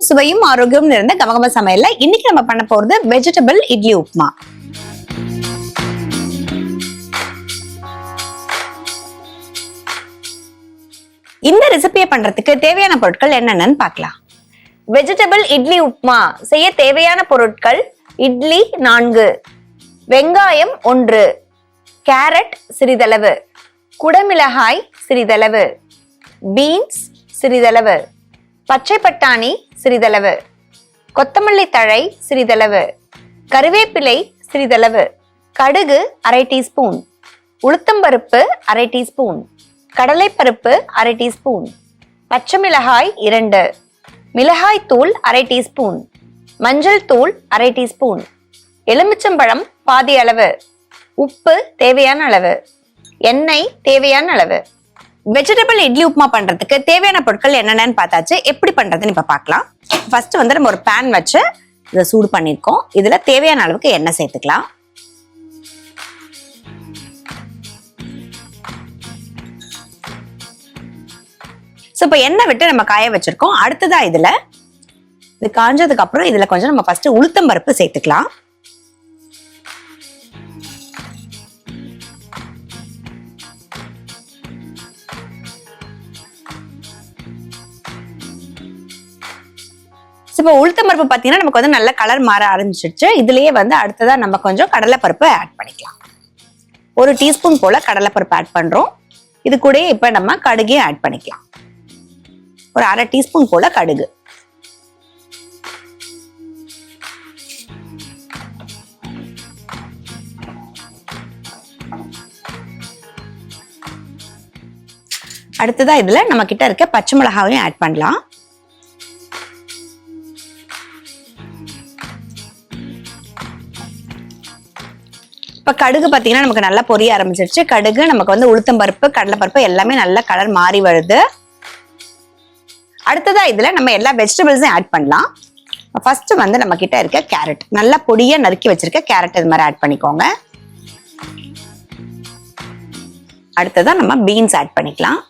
சுவையும் ஆரோக்கியம் நிறைந்த கமகம சமையல்ல இன்னைக்கு நம்ம பண்ண போறது வெஜிடபிள் இட்லி உப்புமா. இந்த ரெசிபியை பண்றதுக்கு தேவையான பொருட்கள் என்னென்னு பார்க்கலாம். வெஜிடபிள் இட்லி உப்புமா செய்ய தேவையான பொருட்கள்: இட்லி 4, வெங்காயம் 1, கேரட் சிறிதளவு, குடமிளகாய் சிறிதளவு, பீன்ஸ் சிறிதளவு, பச்சை பட்டாணி சிறிதளவு, கொத்தமல்லி தழை சிறிதளவு, கறிவேப்பிலை சிறிதளவு, கடுகு அரை டீஸ்பூன், உளுத்தம்பருப்பு அரை டீஸ்பூன், கடலைப்பருப்பு அரை டீஸ்பூன், பச்சை மிளகாய் 2, மிளகாய் தூள் அரை டீஸ்பூன், மஞ்சள் தூள் அரை டீஸ்பூன், எலுமிச்சம்பழம் பாதி அளவு, உப்பு தேவையான அளவு, எண்ணெய் தேவையான அளவு. வெஜிடபிள் இட்லி உப்புமா பண்றதுக்கு தேவையான பொருட்கள் என்னென்னு பார்த்தாச்சு. எப்படி பண்றதுன்னு இப்ப பார்க்கலாம். ஃபர்ஸ்ட் வந்து நம்ம ஒரு பேன் வச்சு இதை சூடு பண்ணிருக்கோம். இதுல தேவையான அளவுக்கு எண்ணெய் சேர்த்துக்கலாம். இப்போ எண்ணெய் விட்டு நம்ம காய வச்சிருக்கோம். அடுத்ததா இதுல இது காஞ்சதுக்கு அப்புறம் இதுல கொஞ்சம் நம்ம ஃபர்ஸ்ட் உளுத்தம் பருப்பு சேர்த்துக்கலாம். இப்போ உளுத்தம் பருப்பு பார்த்தீங்கன்னா நமக்கு வந்து நல்ல கலர் மாற ஆரம்பிச்சிருச்சு. இதுலயே வந்து அடுத்ததா நம்ம கொஞ்சம் கடலைப்பருப்பு ஆட் பண்ணிக்கலாம். 1 டீஸ்பூன் போல கடலைப்பருப்பு ஆட் பண்றோம். இது கூட இப்ப நம்ம கடுகையும் ஆட் பண்ணிக்கலாம். ஒரு அரை டீஸ்பூன் போல கடுகு. அடுத்ததா இதுல நம்ம கிட்ட இருக்க பச்சை மிளகாவையும் ஆட் பண்ணலாம். இப்ப கடுகு பாத்தீங்கன்னா நமக்கு நல்லா பொரிய ஆரம்பிச்சிருச்சு. கடுகு நமக்கு வந்து உளுத்தம் பருப்பு, கடலைப்பருப்பு எல்லாமே நல்ல கலர் மாறி வருது. அடுத்ததா இதுல நம்ம எல்லா வெஜிடபிள்ஸையும் ஆட் பண்ணலாம். ஃபர்ஸ்ட் வந்து நம்ம கிட்ட இருக்க கேரட், நல்லா பொடியா நறுக்கி வச்சிருக்க கேரட் இது மாதிரி ஆட் பண்ணிக்கோங்க. அடுத்ததா நம்ம பீன்ஸ் ஆட் பண்ணிக்கலாம்.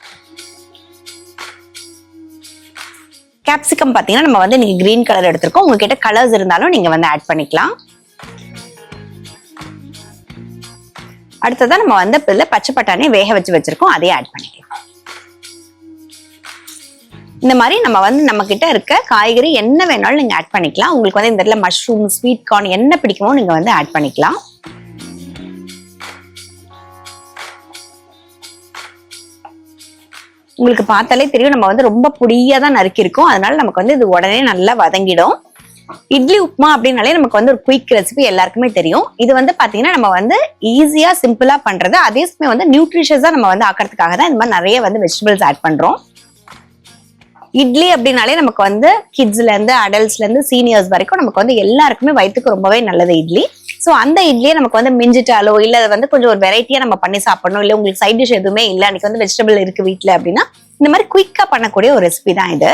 கேப்சிகம் பாத்தீங்கன்னா நம்ம வந்து நீங்க கிரீன் கலர் எடுத்திருக்கோம். உங்ககிட்ட கலர்ஸ் இருந்தாலும் நீங்க வந்து ஆட் பண்ணிக்கலாம். அடுத்ததா நம்ம வந்து இதுல பச்சை பட்டாணி வேக வச்சு வச்சிருக்கோம், அதையும் ஆட் பண்ணிக்கலாம். இந்த மாதிரி நம்ம வந்து நம்ம கிட்ட இருக்க காய்கறி என்ன வேணாலும் நீங்க ஆட் பண்ணிக்கலாம். உங்களுக்கு வந்து இந்த இடத்துல மஷ்ரூம், ஸ்வீட் கார்ன் என்ன பிடிக்குமோ நீங்க வந்து ஆட் பண்ணிக்கலாம். உங்களுக்கு பார்த்தாலே தெரியும் நம்ம வந்து ரொம்ப பொடியா தான் நறுக்கி இருக்கோம். அதனால நமக்கு வந்து இது உடனே நல்லா வதங்கிடும். இட்லி உப்புமா அப்படின்னாலே நமக்கு வந்து ஒரு குயிக் ரெசிபி எல்லாருக்குமே தெரியும். இது வந்து பாத்தீங்கன்னா நம்ம வந்து ஈஸியா சிம்பிளா பண்றது, அதே சமயம் வந்து நியூட்ரிஷியஸா நம்ம வந்து ஆக்கிறதுக்காக தான் இந்த மாதிரி நிறைய வந்து வெஜிடபிள்ஸ் ஆட் பண்றோம். இட்லி அப்படின்னாலே நமக்கு வந்து கிட்ஸ்ல இருந்து அடல்ட்ஸ்ல இருந்து சீனியர்ஸ் வரைக்கும் நமக்கு வந்து எல்லாருக்குமே வயிற்றுக்கு ரொம்பவே நல்லது இட்லி. ஸோ அந்த இட்லியை நமக்கு வந்து மிஞ்சிட்டாலோ இல்ல அதை வந்து கொஞ்சம் ஒரு வெரைட்டியா நம்ம பண்ணி சாப்பிடணும், இல்லை உங்களுக்கு சைட் டிஷ் எதுவுமே இல்லை, அன்னைக்கு வந்து வெஜிடபிள் இருக்கு வீட்டுல அப்படின்னா இந்த மாதிரி குயிக்கா பண்ணக்கூடிய ஒரு ரெசிபி தான் இது.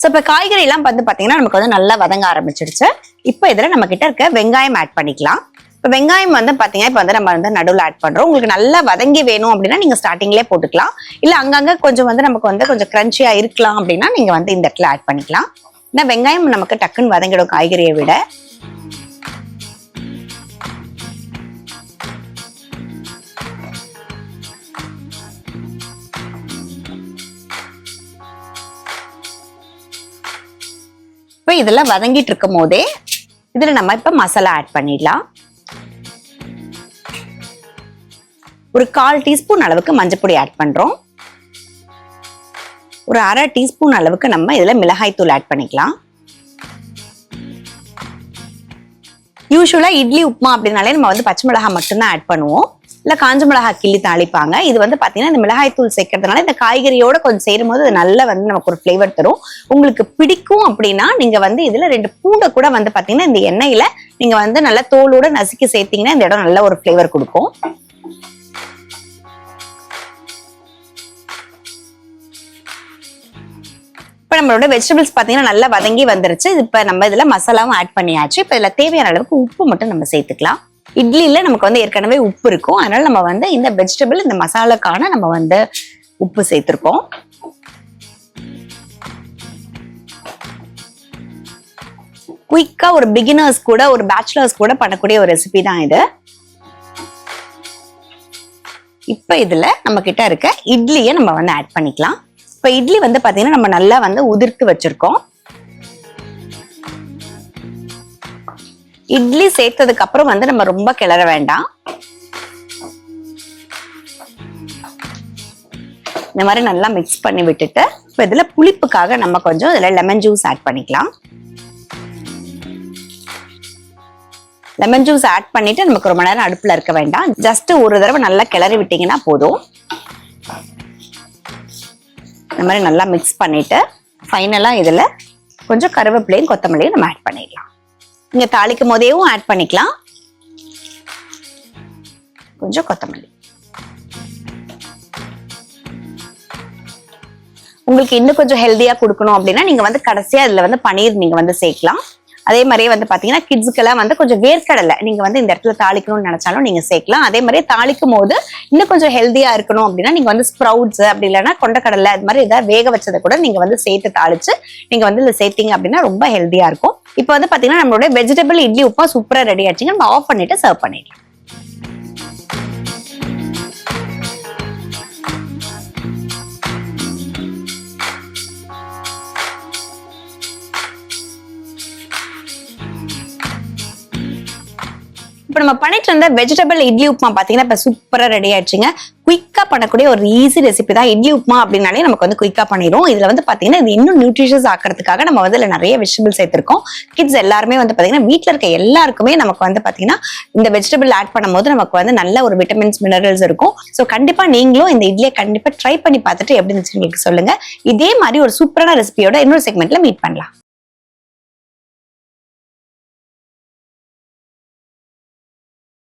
ஸோ இப்போ காய்கறி எல்லாம் வந்து பாத்தீங்கன்னா நமக்கு வந்து நல்லா வதங்க ஆரம்பிச்சிருச்சு. இப்போ இதுல நம்ம கிட்ட இருக்க வெங்காயம் ஆட் பண்ணிக்கலாம். இப்போ வெங்காயம் வந்து பாத்தீங்கன்னா இப்போ வந்து நம்ம வந்து நடுவில் ஆட் பண்றோம். உங்களுக்கு நல்லா வதங்கி வேணும் அப்படின்னா நீங்க ஸ்டார்டிங்லேயே போட்டுக்கலாம். இல்ல அங்கங்க கொஞ்சம் வந்து நமக்கு வந்து கொஞ்சம் கிரன்ச்சியா இருக்கலாம் அப்படின்னா நீங்க வந்து இந்த இடத்துல ஆட் பண்ணிக்கலாம். ஏன்னா வெங்காயம் நமக்கு டக்குன்னு வதங்கிடும் காய்கறியை விட. இப்போ இதெல்லாம் வதங்கிட்டு இருக்கும் போதே இதுல நம்ம இப்ப மசாலா ஆட் பண்ணிடலாம். ஒரு 1/4 டீஸ்பூன் அளவுக்கு மஞ்சள் ஆட் பண்றோம். ஒரு அரை டீஸ்பூன் அளவுக்கு நம்ம இதுல மிளகாய் தூள் ஆட் பண்ணிக்கலாம். யூசுவலா இட்லி உப்புமா அப்படின்னாலே நம்ம வந்து பச்சை மிளகாய் மட்டும்தான் ஆட் பண்ணுவோம், இல்ல காஞ்ச மிளகாய் கிள்ளி தாளிப்பாங்க. இது வந்து பாத்தீங்கன்னா இந்த மிளகாய் தூள் சேர்க்கறதுனால இந்த காய்கறியோட கொஞ்சம் சேரும் போது அது நல்லா வந்து நமக்கு ஒரு ஃபிளேவர் தரும். உங்களுக்கு பிடிக்கும் அப்படின்னா நீங்க வந்து இதுல 2 பூண்டை கூட வந்து பாத்தீங்கன்னா இந்த எண்ணெயில நீங்க வந்து நல்லா தோலோட நசுக்கி சேர்த்தீங்கன்னா இந்த இடம் நல்ல ஒரு ஃபிளேவர் கொடுக்கும். இப்போ நம்மளோட வெஜிடபிள்ஸ் பாத்தீங்கன்னா நல்லா வதங்கி வந்துருச்சு. இப்போ நம்ம இதுல மசாலாவும் ஆட் பண்ணியாச்சு. இப்போ இதுல தேவையான அளவுக்கு உப்பு மட்டும் நம்ம சேர்த்துக்கலாம். இட்லியில நமக்கு வந்து ஏற்கனவே உப்பு இருக்கும், அதனால நம்ம வந்து இந்த வெஜிடபிள் இந்த மசாலாக்கான நம்ம வந்து உப்பு சேர்த்திருக்கோம். குயிக்கா ஒரு பிகினர்ஸ் கூட ஒரு பேச்சுலர்ஸ் கூட பண்ணக்கூடிய ஒரு ரெசிபி தான் இது. இப்ப இதுல நம்ம கிட்ட இருக்க இட்லியை நம்ம வந்து ஆட் பண்ணிக்கலாம். இப்ப இட்லி வந்து பாத்தீங்கன்னா நம்ம நல்லா வந்து உதிர்த்து வச்சிருக்கோம். இட்லி சேர்த்ததுக்கு அப்புறம் வந்து நம்ம ரொம்ப கிளற வேண்டாம். இந்த மாதிரி நல்லா மிக்ஸ் பண்ணி விட்டுட்டு இப்ப இதுல புளிப்புக்காக நம்ம கொஞ்சம் இதுல லெமன் ஜூஸ் ஆட் பண்ணிக்கலாம். லெமன் ஜூஸ் ஆட் பண்ணிட்டு நமக்கு ரொம்ப நேரம் அடுப்புல இருக்க வேண்டாம். ஜஸ்ட் ஒரு தடவை நல்லா கிளறி விட்டீங்கன்னா போதும். இந்த மாதிரி நல்லா மிக்ஸ் பண்ணிட்டு ஃபைனலா இதுல கொஞ்சம் கருவேப்பிலையும் கொத்தமல்லியும் நம்ம ஆட் பண்ணிடலாம். நீங்க தாளிக்கும் போதேவும் ஆட் பண்ணிக்கலாம். கொஞ்சம் கொத்தமல்லி. உங்களுக்கு இன்னும் கொஞ்சம் ஹெல்தியா கொடுக்கணும் அப்படின்னா நீங்க வந்து கடைசியா இதுல வந்து பன்னீர் நீங்க வந்து சேர்க்கலாம். அதே மாதிரியே வந்து பாத்தீங்கன்னா கிட்ஸுக்கெல்லாம் வந்து கொஞ்சம் வேர்க்கடலை நீங்க வந்து இந்த இடத்துல தாளிக்கணும்னு நினைச்சாலும் நீங்க சேர்க்கலாம். அதே மாதிரியே தாளிக்கும் போது இன்னும் கொஞ்சம் ஹெல்தியா இருக்கணும் அப்படின்னா நீங்க வந்து ஸ்ப்ரவுட்ஸ் அப்படி இல்லைன்னா கொண்டக்கடலை அது மாதிரி ஏதாவது வேக வச்சதை கூட நீங்க வந்து சேர்த்து தாளிச்சு நீங்க வந்து இதுல சேர்த்தீங்க அப்படின்னா ரொம்ப ஹெல்தியா இருக்கும். இப்போ வந்து பாத்தீங்கன்னா நம்மளுடைய வெஜிடபிள் இட்லி உப்புமா சூப்பரா ரெடி ஆச்சுங்க. நம்ம ஆஃப் பண்ணிட்டு சர்வ் பண்ணிடலாம். இப்போ நம்ம பண்ணிட்டு இருந்த வெஜிடபிள் இட்லி உப்புமா பாத்தீங்கன்னா இப்ப சூப்பரா ரெடி ஆயிடுச்சுங்க. குயிக்கா பண்ணக்கூடிய ஒரு ஈஸி ரெசிபி தான் இட்லி உப்புமா அப்படின்னாலே நமக்கு வந்து குயிக்கா பண்ணிடும். இதுல வந்து பாத்தீங்கன்னா இது இன்னும் நியூட்ரிஷியஸ் ஆக்கிறதுக்காக நம்ம வந்து இதுல நிறைய வெஜிடபிள் சேர்த்திருக்கோம். கிட்ஸ் எல்லாருமே வந்து பாத்தீங்கன்னா வீட்டுல இருக்க எல்லாருக்குமே நமக்கு வந்து பாத்தீங்கன்னா இந்த வெஜிடபிள் ஆட் பண்ணும்போது நமக்கு வந்து நல்ல ஒரு விட்டமின்ஸ் மினரல்ஸ் இருக்கும். ஸோ கண்டிப்பா நீங்களும் இந்த இட்லியை கண்டிப்பா ட்ரை பண்ணி பார்த்துட்டு எப்படி இருந்துச்சு சொல்லுங்க. இதே மாதிரி ஒரு சூப்பரான ரெசிபியோட இன்னொரு செக்மெண்ட்ல மீட் பண்ணலாம்.